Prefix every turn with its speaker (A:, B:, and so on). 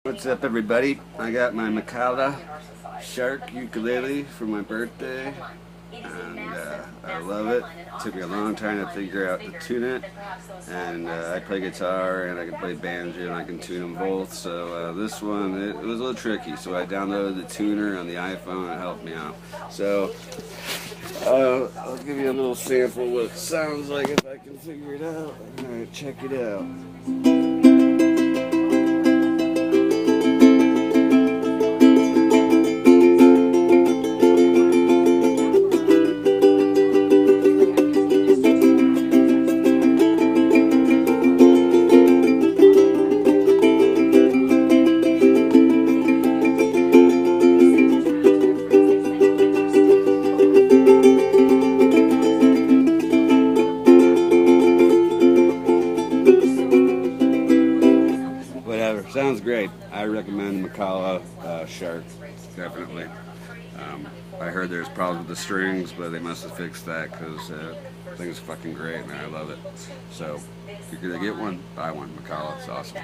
A: What's up, everybody? I got my Makala shark ukulele for my birthday, and I love it. It took me a long time to figure out to tune it, and I play guitar and I can play banjo and I can tune them both. So this one, it was a little tricky, so I downloaded the tuner on the iPhone and it helped me out. So I'll give you a little sample of what it sounds like if I can figure it out. Alright, check it out. Whatever, sounds great. I recommend the Makala shark, definitely. I heard there's problems with the strings, but they must have fixed that because thing's fucking great, man. I love it. So if you're gonna get one, buy one. Makala, it's awesome.